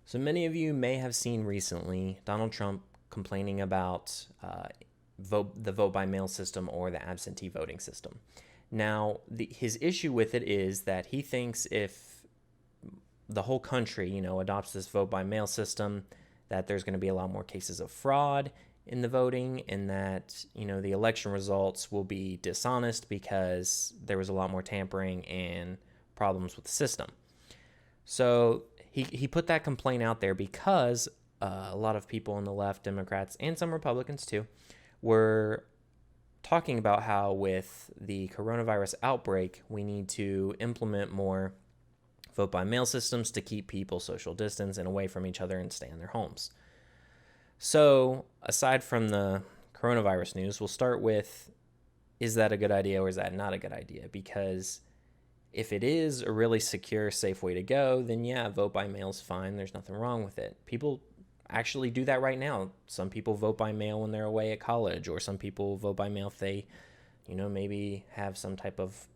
So many of you may have seen recently Donald Trump complaining about the vote by mail system or the absentee voting system. Now, his issue with it is that he thinks if the whole country, adopts this vote by mail system, that there's going to be a lot more cases of fraud in the voting, and that the election results will be dishonest because there was a lot more tampering and problems with the system. So he put that complaint out there because a lot of people on the left, Democrats, and some Republicans too, were talking about how with the coronavirus outbreak, we need to implement more vote by mail systems to keep people social distance and away from each other and stay in their homes. So aside from the coronavirus news, we'll start with, is that a good idea or is that not a good idea? Because if it is a really secure, safe way to go, then yeah, vote by mail is fine. There's nothing wrong with it. People actually do that right now. Some people vote by mail when they're away at college, or some people vote by mail if they, maybe have some type of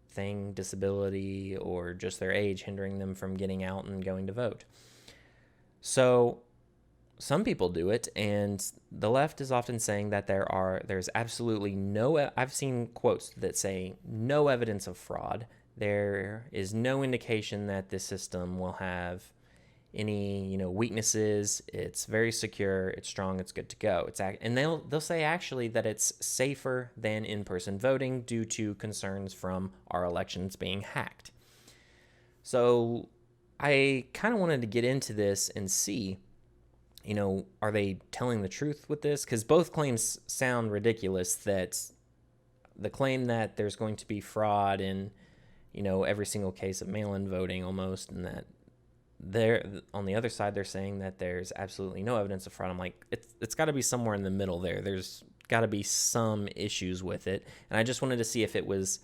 thing, disability, or just their age hindering them from getting out and going to vote. So some people do it, and the left is often saying that there's absolutely I've seen quotes that say no evidence of fraud. There is no indication that this system will have any, weaknesses. It's very secure, it's strong, it's good to go. And they'll say actually that it's safer than in-person voting due to concerns from our elections being hacked. So I kind of wanted to get into this and see, are they telling the truth with this? Because both claims sound ridiculous. That the claim that there's going to be fraud in, every single case of mail-in voting almost, and that on the other side, they're saying that there's absolutely no evidence of fraud. I'm like, it's got to be somewhere in the middle there. There's got to be some issues with it. And I just wanted to see if it was,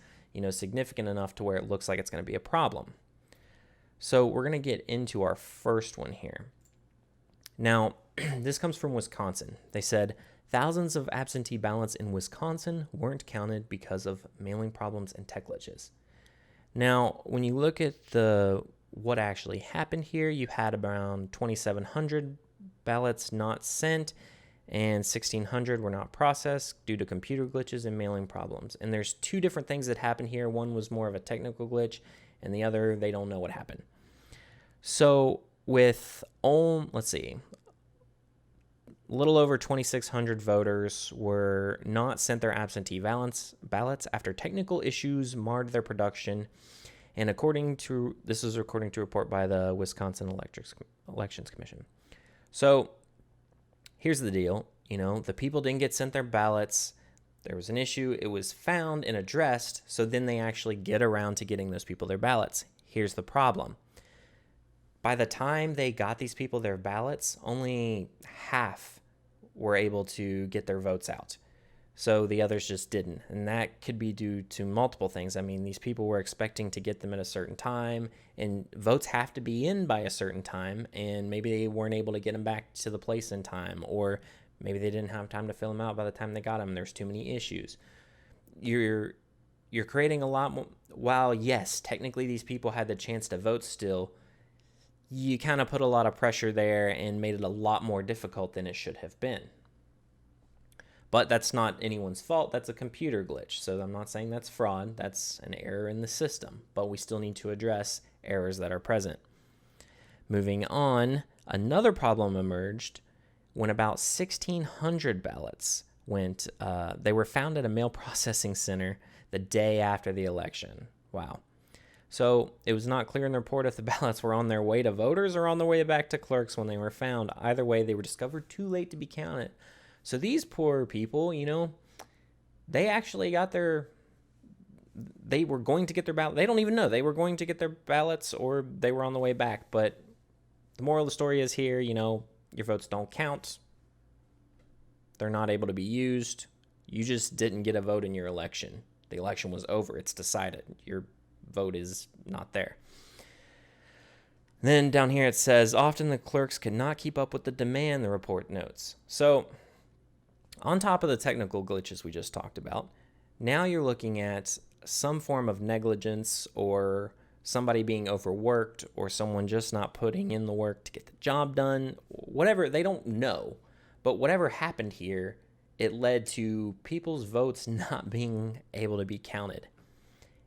significant enough to where it looks like it's going to be a problem. So we're going to get into our first one here. Now, this comes from Wisconsin. They said thousands of absentee ballots in Wisconsin weren't counted because of mailing problems and tech glitches. Now, when you look at what actually happened here, you had around 2,700 ballots not sent and 1,600 were not processed due to computer glitches and mailing problems. And there's two different things that happened here. One was more of a technical glitch, and the other, they don't know what happened. So with, let's see, a little over 2,600 voters were not sent their absentee ballots after technical issues marred their production. And this is according to a report by the Wisconsin Elections Commission. So here's the deal. The people didn't get sent their ballots. There was an issue. It was found and addressed. So then they actually get around to getting those people their ballots. Here's the problem. By the time they got these people their ballots, only half were able to get their votes out. So the others just didn't. And that could be due to multiple things. I mean, these people were expecting to get them at a certain time, and votes have to be in by a certain time, and maybe they weren't able to get them back to the place in time, or maybe they didn't have time to fill them out by the time they got them. There's too many issues. You're creating a lot more. While, yes, technically these people had the chance to vote still, you kind of put a lot of pressure there and made it a lot more difficult than it should have been. But that's not anyone's fault. That's a computer glitch. So I'm not saying that's fraud. That's an error in the system. But we still need to address errors that are present. Moving on, another problem emerged when about 1,600 ballots they were found at a mail processing center the day after the election. Wow. So it was not clear in the report if the ballots were on their way to voters or on their way back to clerks when they were found. Either way, they were discovered too late to be counted. So these poor people, they actually they were going to get their ballot. They don't even know. They were going to get their ballots or they were on the way back. But the moral of the story is here, your votes don't count. They're not able to be used. You just didn't get a vote in your election. The election was over. It's decided. Your vote is not there. Then down here it says, often the clerks could not keep up with the demand, the report notes. So on top of the technical glitches we just talked about, now you're looking at some form of negligence or somebody being overworked or someone just not putting in the work to get the job done, whatever, they don't know. But whatever happened here, it led to people's votes not being able to be counted.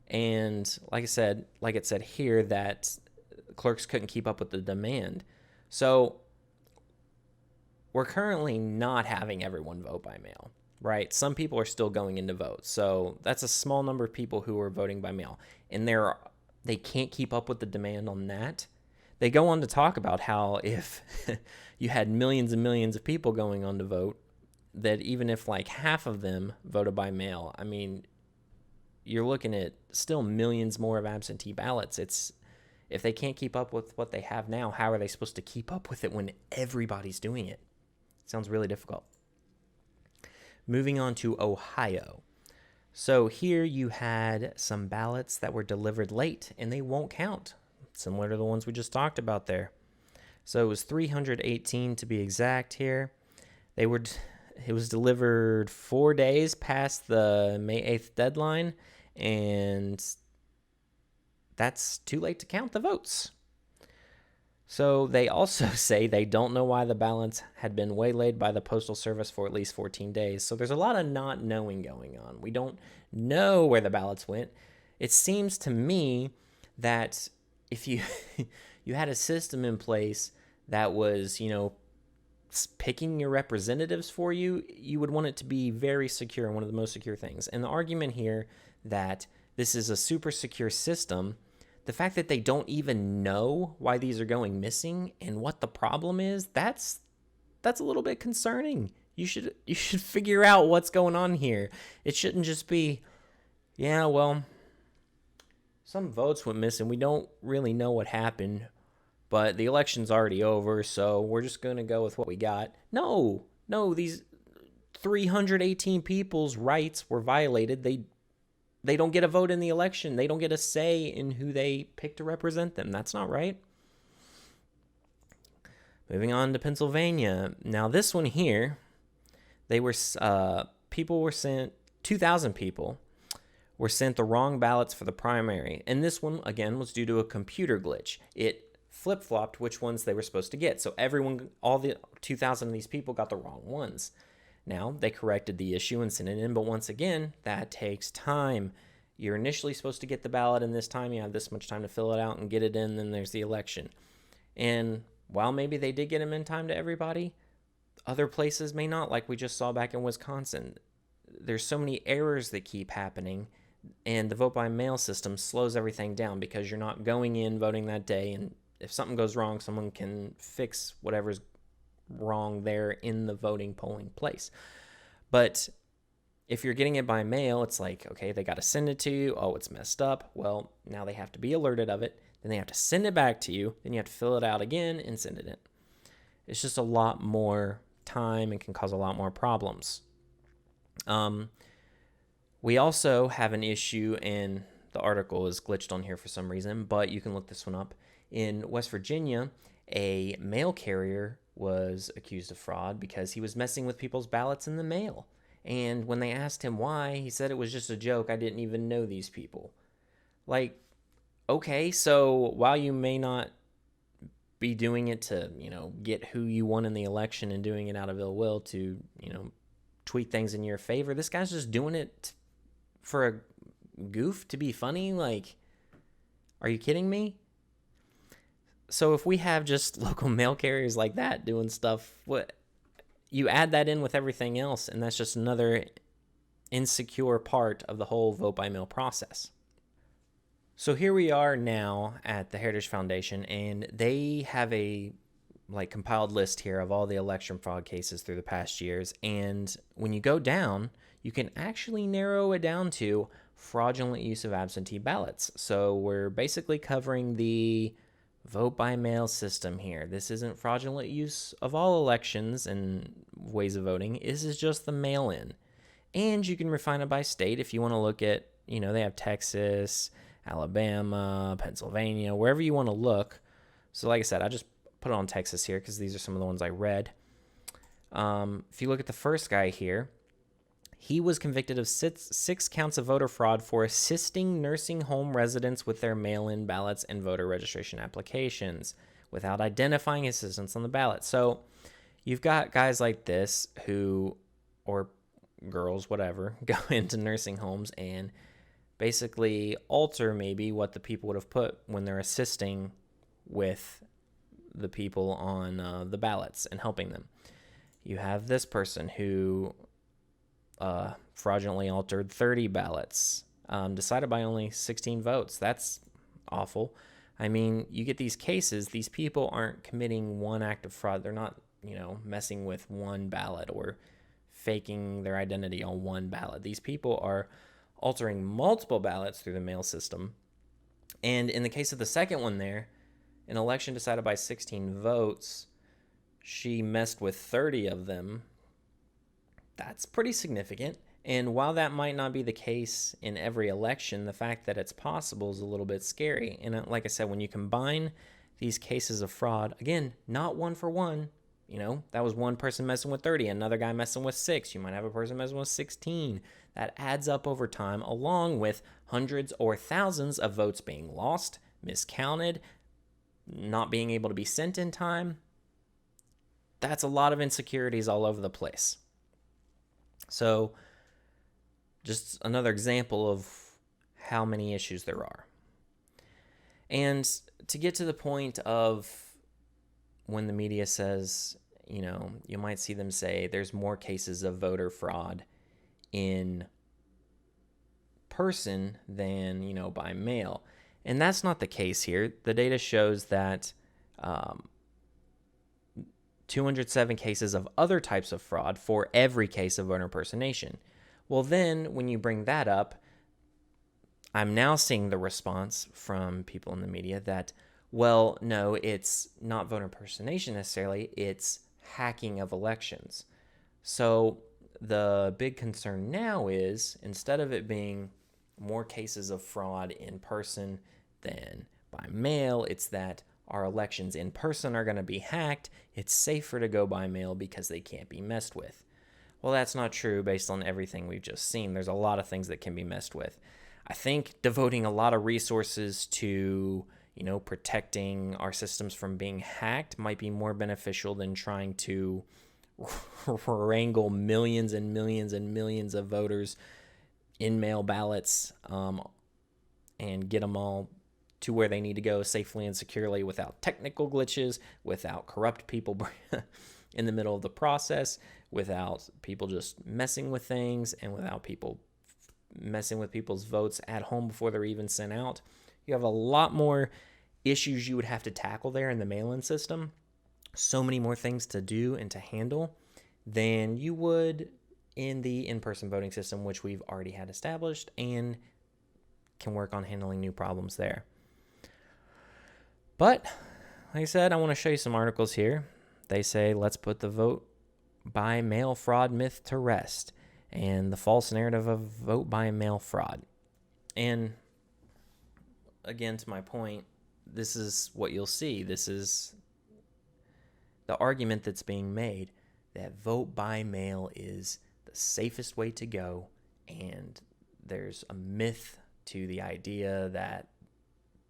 And like it said here, that clerks couldn't keep up with the demand. So we're currently not having everyone vote by mail, right? Some people are still going in to vote. So that's a small number of people who are voting by mail. And they can't keep up with the demand on that. They go on to talk about how if you had millions and millions of people going on to vote, that even if like half of them voted by mail, I mean, you're looking at still millions more of absentee ballots. If they can't keep up with what they have now, how are they supposed to keep up with it when everybody's doing it? Sounds really difficult. Moving on to Ohio. So here you had some ballots that were delivered late and they won't count, similar to the ones we just talked about there. So it was 318 to be exact here. It was delivered 4 days past the May 8th deadline, and that's too late to count the votes. So they also say they don't know why the ballots had been waylaid by the Postal Service for at least 14 days. So there's a lot of not knowing going on. We don't know where the ballots went. It seems to me that if you you had a system in place that was, picking your representatives for you, you would want it to be very secure and one of the most secure things. And the argument here that this is a super secure system, the fact that they don't even know why these are going missing and what the problem is, that's a little bit concerning. You should figure out what's going on here. It shouldn't just be, yeah, well, some votes went missing. We don't really know what happened, but the election's already over, so we're just going to go with what we got. No, these 318 people's rights were violated. They don't get a vote in the election. They don't get a say in who they pick to represent them. That's not right. Moving on to Pennsylvania. Now this one here, people were sent, 2,000 people were sent the wrong ballots for the primary. And this one, again, was due to a computer glitch. It flip-flopped which ones they were supposed to get. So all the 2,000 of these people got the wrong ones. Now, they corrected the issue and sent it in, but once again, that takes time. You're initially supposed to get the ballot in this time. You have this much time to fill it out and get it in, then there's the election. And while maybe they did get them in time to everybody, other places may not, like we just saw back in Wisconsin. There's so many errors that keep happening, and the vote-by-mail system slows everything down because you're not going in voting that day, and if something goes wrong, someone can fix whatever's wrong there in the voting polling place. But if you're getting it by mail, it's like, okay, they got to send it to you. Oh, it's messed up. Well, now they have to be alerted of it. Then they have to send it back to you. Then you have to fill it out again and send it in. It's just a lot more time and can cause a lot more problems. We also have an issue, and the article is glitched on here for some reason, but you can look this one up. In West Virginia, a mail carrier was accused of fraud because he was messing with people's ballots in the mail. And when they asked him why, he said it was just a joke. I didn't even know these people. Like, okay, so while you may not be doing it to, get who you want in the election and doing it out of ill will to, tweak things in your favor, this guy's just doing it for a goof, to be funny. Like, are you kidding me? So if we have just local mail carriers like that doing stuff, what you add that in with everything else, and that's just another insecure part of the whole vote-by-mail process. So here we are now at the Heritage Foundation, and they have a compiled list here of all the election fraud cases through the past years. And when you go down, you can actually narrow it down to fraudulent use of absentee ballots. So we're basically covering the vote-by-mail system here. This isn't fraudulent use of all elections and ways of voting. This is just the mail-in. And you can refine it by state if you want to look at, they have Texas, Alabama, Pennsylvania, wherever you want to look. So like I said, I just put it on Texas here because these are some of the ones I read. If you look at the first guy here, He was convicted of six counts of voter fraud for assisting nursing home residents with their mail-in ballots and voter registration applications without identifying assistants on the ballot. So you've got guys like this who, or girls, whatever, go into nursing homes and basically alter maybe what the people would have put when they're assisting with the people on the ballots and helping them. You have this person who fraudulently altered 30 ballots, decided by only 16 votes. That's awful. I mean, you get these cases, these people aren't committing one act of fraud. They're not, messing with one ballot or faking their identity on one ballot. These people are altering multiple ballots through the mail system. And in the case of the second one there, an election decided by 16 votes, she messed with 30 of them. That's pretty significant. And while that might not be the case in every election, the fact that it's possible is a little bit scary. And like I said, when you combine these cases of fraud, again, not one for one, that was one person messing with 30, another guy messing with 6. You might have a person messing with 16. That adds up over time, along with hundreds or thousands of votes being lost, miscounted, not being able to be sent in time. That's a lot of insecurities all over the place. So just another example of how many issues there are. And to get to the point of when the media says, you might see them say there's more cases of voter fraud in person than, by mail. And that's not the case here. The data shows that 207 cases of other types of fraud for every case of voter impersonation. Well, then when you bring that up, I'm now seeing the response from people in the media that, well, no, it's not voter impersonation necessarily, it's hacking of elections. So the big concern now is, instead of it being more cases of fraud in person than by mail, it's that our elections in person are going to be hacked. It's safer to go by mail because they can't be messed with. Well, that's not true based on everything we've just seen. There's a lot of things that can be messed with. I think devoting a lot of resources to, protecting our systems from being hacked might be more beneficial than trying to wrangle millions and millions and millions of voters in mail ballots and get them all to where they need to go safely and securely without technical glitches, without corrupt people in the middle of the process, without people just messing with things, and without people messing with people's votes at home before they're even sent out. You have a lot more issues you would have to tackle there in the mail-in system. So many more things to do and to handle than you would in the in-person voting system, which we've already had established and can work on handling new problems there. But, like I said, I want to show you some articles here. They say, let's put the vote by mail fraud myth to rest and the false narrative of vote by mail fraud. And again, to my point, this is what you'll see. This is the argument that's being made, that vote by mail is the safest way to go, and there's a myth to the idea that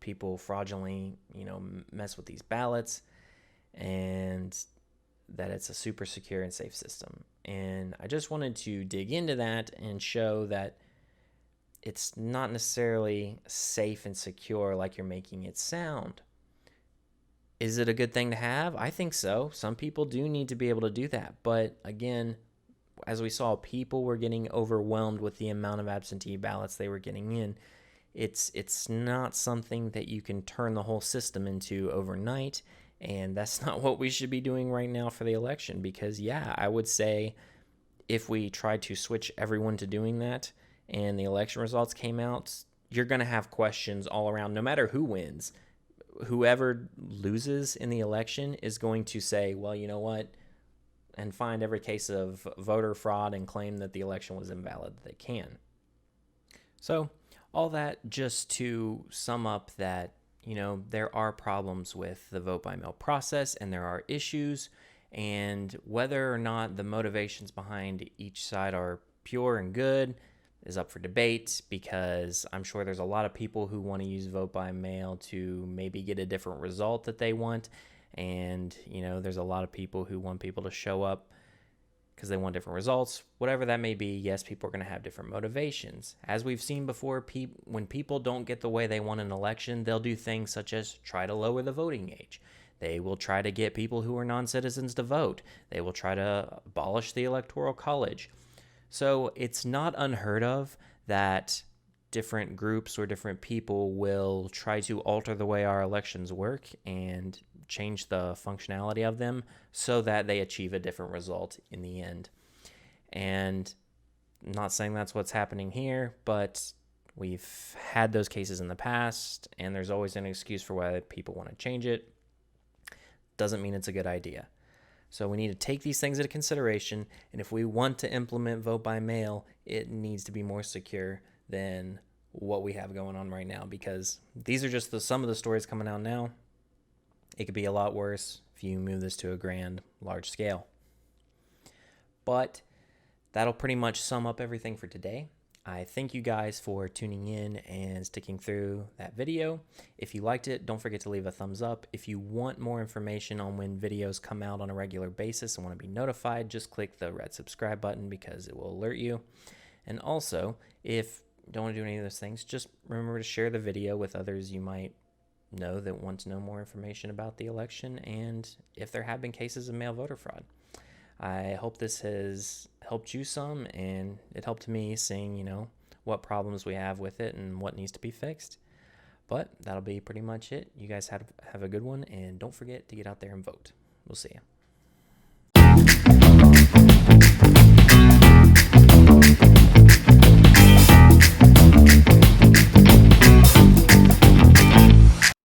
people fraudulently, mess with these ballots, and that it's a super secure and safe system. And I just wanted to dig into that and show that it's not necessarily safe and secure like you're making it sound. Is it a good thing to have? I think so. Some people do need to be able to do that. But again, as we saw, people were getting overwhelmed with the amount of absentee ballots they were getting in. It's not something that you can turn the whole system into overnight, and that's not what we should be doing right now for the election, because I would say if we tried to switch everyone to doing that and the election results came out, you're going to have questions all around. No matter who wins, whoever loses in the election is going to say, well, you know what, and find every case of voter fraud and claim that the election was invalid that they can. So all that just to sum up that, there are problems with the vote by mail process, and there are issues, and whether or not the motivations behind each side are pure and good is up for debate, because I'm sure there's a lot of people who want to use vote by mail to maybe get a different result that they want. And, there's a lot of people who want people to show up because they want different results. Whatever that may be, yes, people are going to have different motivations. As we've seen before, when people don't get the way they want in an election, they'll do things such as try to lower the voting age. They will try to get people who are non-citizens to vote. They will try to abolish the Electoral College. So it's not unheard of that different groups or different people will try to alter the way our elections work and change the functionality of them so that they achieve a different result in the end. And I'm not saying that's what's happening here, but we've had those cases in the past, and there's always an excuse for why people want to change it. Doesn't mean it's a good idea. So we need to take these things into consideration, and if we want to implement vote by mail, it needs to be more secure than what we have going on right now, because these are just some of the stories coming out now. It could be a lot worse if you move this to a large scale. But that'll pretty much sum up everything for today. I thank you guys for tuning in and sticking through that video. If you liked it, don't forget to leave a thumbs up. If you want more information on when videos come out on a regular basis and want to be notified, just click the red subscribe button because it will alert you. And also, if you don't want to do any of those things, just remember to share the video with others you might know that want to know more information about the election and if there have been cases of mail voter fraud. I hope this has helped you some, and it helped me seeing, what problems we have with it and what needs to be fixed. But that'll be pretty much it. You guys have a good one, and don't forget to get out there and vote. We'll see you.